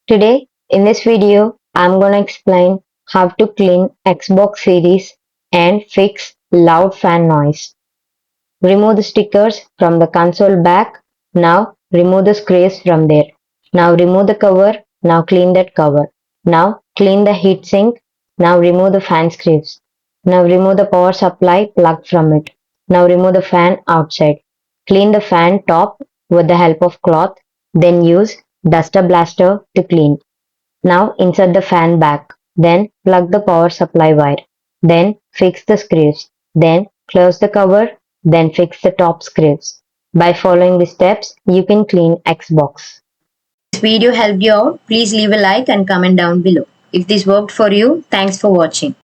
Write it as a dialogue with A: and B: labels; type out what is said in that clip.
A: Today, in this video, I'm gonna explain how to clean Xbox series and fix loud fan noise. Remove the stickers from the console back. Now remove the screws from there. Now remove the cover. Now clean that cover. Now clean the heatsink. Now remove the fan screws. Now remove the power supply plug from it. Now remove the fan outside. Clean the fan top with the help of cloth. Then use duster blaster to clean. Now insert the fan back. Then plug the power supply wire. Then fix the screws. Then close the cover. Then fix the top screws. By following the steps, you can clean Xbox.
B: This video helped you out, please leave a like and comment down below. If this worked for you, thanks for watching.